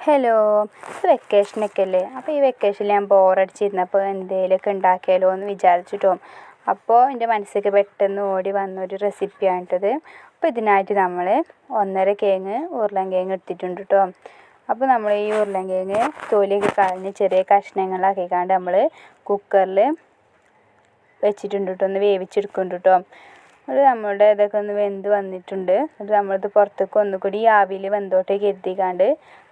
Hello, ഇത് വെക്കേഷനൊക്കെ അല്ലേ? അപ്പോൾ ഈ വെക്കേഷനിൽ ഞാൻ ബോറടിച്ചിരുന്നപ്പോൾ എന്തെങ്കിലുമൊക്കെ ഉണ്ടാക്കിയാലോ എന്ന് വിചാരിച്ചിട്ടോ. അപ്പോൾ എൻ്റെ മനസ്സിലേക്ക് പെട്ടെന്ന് ഓടി വന്നൊരു റെസിപ്പിയാണിട്ടത്. അപ്പോൾ ഇതിനായിട്ട് നമ്മൾ 1.5 കിഴങ്ങ് ഉരുളൻകിഴങ്ങ് എടുത്തിട്ടുണ്ട് കേട്ടോ. അപ്പോൾ നമ്മൾ ഈ ഉരുളൻകിഴങ്ങ് തൊലിയൊക്കെ കളഞ്ഞ് ചെറിയ കഷ്ണങ്ങളാക്കിക്കാണ്ട് നമ്മൾ കുക്കറിൽ വെച്ചിട്ടുണ്ട് കേട്ടോ, ഒന്ന് വേവിച്ചെടുക്കുന്നുണ്ട് കേട്ടോ. അത് നമ്മളുടെ ഇതൊക്കെ ഒന്ന് വെന്ത് വന്നിട്ടുണ്ട്. എന്നിട്ട് നമ്മളിത് പുറത്തേക്ക് ഒന്നുകൂടി ആവിയിൽ വെന്തോട്ടേ കരുതിക്കാണ്ട്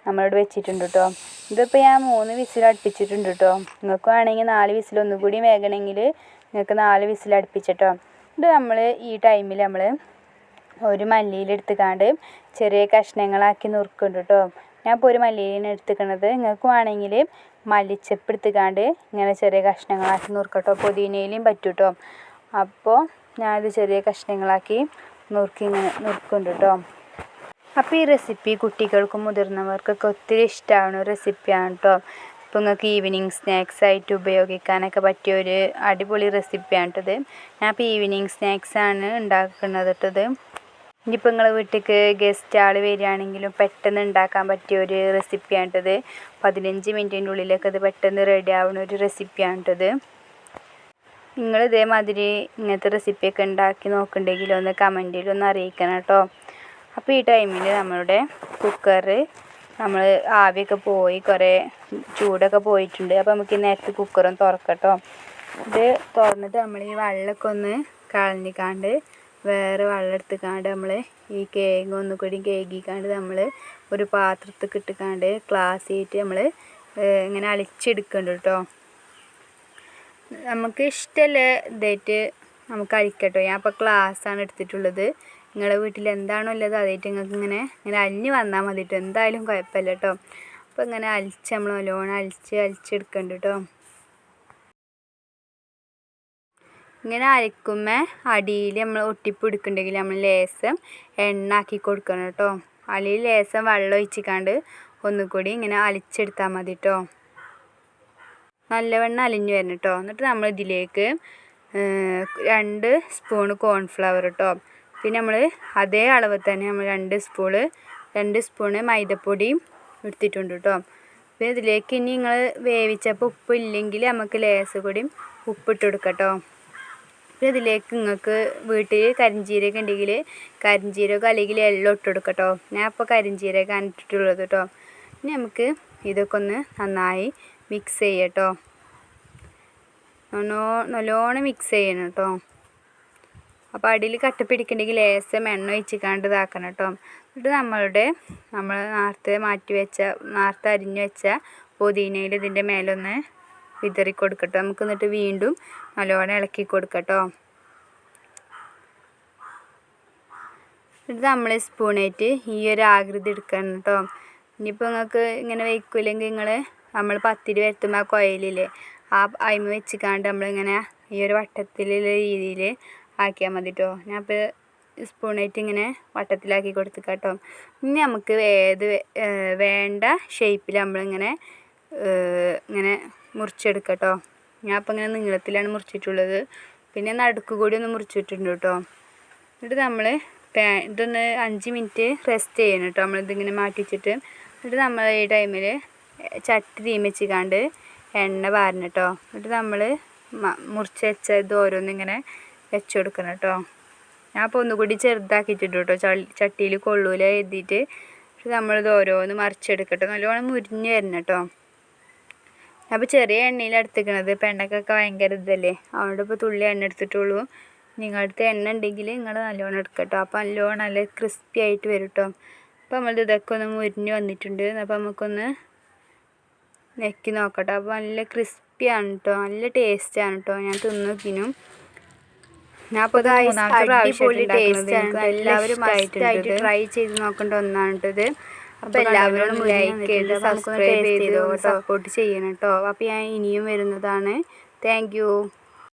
നമ്മളിവിടെ വെച്ചിട്ടുണ്ട് കേട്ടോ. ഇതിപ്പോൾ ഞാൻ 3 വിസിൽ അടുപ്പിച്ചിട്ടുണ്ട് കേട്ടോ. നിങ്ങൾക്ക് വേണമെങ്കിൽ 4 വിസിൽ ഒന്നുകൂടി വേകണമെങ്കിൽ നിങ്ങൾക്ക് 4 വിസിൽ അടുപ്പിച്ചിട്ടോ. ഇത് നമ്മൾ ഈ ടൈമിൽ നമ്മൾ ഒരു മല്ലിയിലെടുത്തുകാണ്ട് ചെറിയ കഷ്ണങ്ങളാക്കി നുറുക്കുന്നുണ്ട് കേട്ടോ. ഞാൻ ഇപ്പോൾ ഒരു മല്ലിയിലാണ് എടുത്തുക്കണത്. നിങ്ങൾക്ക് വേണമെങ്കിൽ മല്ലിച്ചപ്പ് എടുത്തുകാണ്ട് ഇങ്ങനെ ചെറിയ കഷ്ണങ്ങളാക്കി നുറുക്കട്ടോ. പുതിനയിലയും പറ്റും കേട്ടോ. അപ്പോൾ ഞാനിത് ചെറിയ കഷ്ണങ്ങളാക്കി നുറുക്കുന്നുണ്ട് കേട്ടോ. അപ്പോൾ ഈ റെസിപ്പി കുട്ടികൾക്കും മുതിർന്നവർക്കൊക്കെ ഒത്തിരി ഇഷ്ടമാവുന്ന റെസിപ്പിയാണ് കേട്ടോ. ഇപ്പോൾ നിങ്ങൾക്ക് ഈവനിങ് സ്നാക്സ് ആയിട്ട് ഉപയോഗിക്കാനൊക്കെ പറ്റിയ ഒരു അടിപൊളി റെസിപ്പിയാണ് കേട്ടത്. ഞാൻ ഇപ്പോൾ ഈവനിങ് സ്നാക്സാണ് ഉണ്ടാക്കുന്നത് കേട്ടത്. ഇനിയിപ്പോൾ നിങ്ങളെ വീട്ടിലേക്ക് ഗസ്റ്റ് ആൾ വരികയാണെങ്കിലും പെട്ടെന്ന് ഉണ്ടാക്കാൻ പറ്റിയ ഒരു റെസിപ്പിയാണ് കേട്ടത്. 15 മിനിറ്റിൻ്റെ ഉള്ളിലൊക്കെ അത് പെട്ടെന്ന് റെഡി ആവുന്ന ഒരു റെസിപ്പിയാണ് കേട്ടത്. നിങ്ങൾ ഇതേമാതിരി ഇങ്ങനത്തെ റെസിപ്പിയൊക്കെ ഉണ്ടാക്കി നോക്കുന്നുണ്ടെങ്കിൽ ഒന്ന് കമൻറ്റിൽ ഒന്ന് അറിയിക്കണം കേട്ടോ. അപ്പോൾ ഈ ടൈമിൽ നമ്മളുടെ കുക്കർ നമ്മൾ ആവിയൊക്കെ പോയി കുറേ ചൂടൊക്കെ പോയിട്ടുണ്ട്. അപ്പോൾ നമുക്ക് ഈ നേരത്തെ കുക്കറൊന്ന് തുറക്കട്ടോ. ഇത് തുറന്നിട്ട് നമ്മൾ ഈ വെള്ളമൊക്കെ ഒന്ന് കളഞ്ഞിക്കാണ്ട് വേറെ വെള്ളം എടുത്തുകാണ്ട് നമ്മൾ ഈ കേങ്ങ് ഒന്നുകൂടി കേകിക്കാണ്ട് നമ്മൾ ഒരു പാത്രത്തിൽ ഇട്ടുകാണ്ട് ഗ്ലാസ്സിട്ട് നമ്മൾ ഇങ്ങനെ അളിച്ചെടുക്കുന്നുണ്ട് കേട്ടോ. നമുക്ക് ഇഷ്ടമല്ല ഇതായിട്ട് നമുക്ക് അഴിക്കട്ടോ. ഞാൻ ഇപ്പോൾ ഗ്ലാസ്സാണ് എടുത്തിട്ടുള്ളത്. നിങ്ങളുടെ വീട്ടിൽ എന്താണോ ഉള്ളത് അതായിട്ട് നിങ്ങൾക്ക് ഇങ്ങനെ അലിഞ്ഞ് വന്നാൽ മതി കേട്ടോ. എന്തായാലും കുഴപ്പമില്ല കേട്ടോ. അപ്പോൾ ഇങ്ങനെ നമ്മൾ നല്ലോണം അലിച്ചെടുക്കുന്നുണ്ട് കേട്ടോ. ഇങ്ങനെ അരിക്കുമ്പോൾ അടിയിൽ നമ്മൾ ഒട്ടിപ്പിടിക്കുന്നുണ്ടെങ്കിൽ നമ്മൾ ലേസം എണ്ണ ആക്കി കൊടുക്കണം കേട്ടോ. അല്ലെങ്കിൽ ലേസം വെള്ളം ഒഴിച്ചിക്കാണ്ട് ഒന്നുകൂടി ഇങ്ങനെ അലിച്ചെടുത്താൽ മതി കേട്ടോ. നല്ലവണ്ണം അലിഞ്ഞ് വരണം കേട്ടോ. എന്നിട്ട് നമ്മൾ ഇതിലേക്ക് 2 സ്പൂണ് കോൺഫ്ലവർ കേട്ടോ. പിന്നെ നമ്മൾ അതേ അളവ് തന്നെ നമ്മൾ 2 സ്പൂണ് മൈദപ്പൊടിയും എടുത്തിട്ടുണ്ട് കേട്ടോ. പിന്നെ ഇതിലേക്ക് ഇനി നിങ്ങൾ വേവിച്ചപ്പോൾ ഉപ്പ് ഇല്ലെങ്കിൽ നമുക്ക് ലേസ് കൂടിയും ഉപ്പിട്ട് കൊടുക്കാം കേട്ടോ. പിന്നെ ഇതിലേക്ക് നിങ്ങൾക്ക് വീട്ടിൽ കരിഞ്ജീരകം ഉണ്ടെങ്കിൽ കരിഞ്ജീരകം അല്ലെങ്കിൽ എള്ളം ഇട്ട് കൊടുക്കാം കേട്ടോ. ഞാൻ ഇപ്പോൾ കരിഞ്ജീരകമാണ് ഇട്ടിട്ടുള്ളത് കേട്ടോ. ഇനി നമുക്ക് ഇതൊക്കെ ഒന്ന് നന്നായി മിക്സ് ചെയ്യാം കേട്ടോ. നല്ലോണം മിക്സ് ചെയ്യണം കേട്ടോ. അപ്പോൾ അടിയിൽ കട്ട പിടിക്കണമെങ്കിൽ ലേസം എണ്ണ ഒഴിച്ചിക്കാണ്ട് ഇതാക്കണം കേട്ടോ. എന്നിട്ട് നമ്മൾ നേരത്തെ അരിഞ്ഞു വെച്ച പുതിനയിൽ ഇതിൻ്റെ മേലൊന്ന് വിതറി കൊടുക്കട്ടോ. നമുക്ക് എന്നിട്ട് വീണ്ടും നല്ലോണം ഇളക്കി കൊടുക്കട്ടോ. എന്നിട്ട് നമ്മൾ സ്പൂണായിട്ട് ഈ ഒരു ആകൃതി എടുക്കണം കേട്ടോ. ഇനിയിപ്പോൾ നിങ്ങൾക്ക് ഇങ്ങനെ വയ്ക്കില്ലെങ്കിൽ നമ്മൾ പത്തിരി വരുത്തുമ്പോൾ ആ കുഴലില്ലേ അതിമ വെച്ചിക്കാണ്ട് നമ്മളിങ്ങനെ ഈ ഒരു വട്ടത്തിലുള്ള രീതിയിൽ ആക്കിയാൽ മതി കേട്ടോ. ഞാൻ ഇപ്പോൾ സ്പൂണായിട്ട് ഇങ്ങനെ വട്ടത്തിലാക്കി കൊടുത്തിക്കാം കേട്ടോ. ഇനി നമുക്ക് വേണ്ട ഷേപ്പിൽ നമ്മളിങ്ങനെ മുറിച്ചെടുക്കാം കേട്ടോ. ഞാൻ ഇപ്പോൾ ഇങ്ങനെ നീളത്തിലാണ് മുറിച്ചിട്ടുള്ളത്. പിന്നെ നടുക്ക് കൂടി ഒന്ന് മുറിച്ചിട്ടുണ്ട് കേട്ടോ. എന്നിട്ട് നമ്മൾ ഇതൊന്ന് 5 മിനിറ്റ് റെസ്റ്റ് ചെയ്യണം കേട്ടോ. നമ്മളിതിങ്ങനെ മാറ്റി വെച്ചിട്ട് എന്നിട്ട് നമ്മൾ ഈ ടൈമിൽ ചട്ടി തീമിച്ചിക്കാണ്ട് എണ്ണ പാരണം കേട്ടോ. എന്നിട്ട് നമ്മൾ മുറിച്ച് വെച്ച ഇത് ഓരോന്നിങ്ങനെ വെച്ച് കൊടുക്കണം കേട്ടോ. ഞാൻ അപ്പോൾ ഒന്നുകൂടി ചെറുതാക്കിയിട്ടുണ്ട് കേട്ടോ. ചട്ടിയിൽ കൊള്ളൂല എഴുതിയിട്ട് നമ്മളിത് ഓരോന്ന് മറിച്ചെടുക്കട്ടോ. നല്ലോണം മുരിഞ്ഞ് വരണം കേട്ടോ. അപ്പോൾ ചെറിയ എണ്ണയിൽ എടുത്തിക്കണത് ഇപ്പോൾ എണ്ണക്കൊക്കെ ഭയങ്കര ഇതല്ലേ, അതുകൊണ്ട് ഇപ്പോൾ തുള്ളി എണ്ണ എടുത്തിട്ടുള്ളൂ. നിങ്ങളുടെ എണ്ണ ഉണ്ടെങ്കിൽ നിങ്ങൾ നല്ലോണം എടുക്കട്ടോ. അപ്പോൾ നല്ലോണം നല്ല ക്രിസ്പി ആയിട്ട് വരും കേട്ടോ. അപ്പോൾ നമ്മളിത് ഇതൊക്കെ ഒന്ന് മുരിഞ്ഞ് വന്നിട്ടുണ്ട്. അപ്പോൾ നമുക്കൊന്ന് നെക്കി നോക്കട്ടോ. അപ്പോൾ നല്ല ക്രിസ്പിയാണ് കേട്ടോ, നല്ല ടേസ്റ്റാണ് കേട്ടോ. ഞാൻ തിന്നോക്കിനും ഞാൻ അപ്പോൾ എല്ലാവരും മസ്റ്റായിട്ട് ട്രൈ ചെയ്ത് നോക്കേണ്ട ഒന്നാണ് കേട്ടത്. അപ്പോൾ എല്ലാവരും ലൈക്ക് ചെയ്ത് സബ്സ്ക്രൈബ് ചെയ്ത് സപ്പോർട്ട് ചെയ്യണം കേട്ടോ. അപ്പോൾ ഞാൻ ഇനിയും വരുന്നതാണ്. Thank you.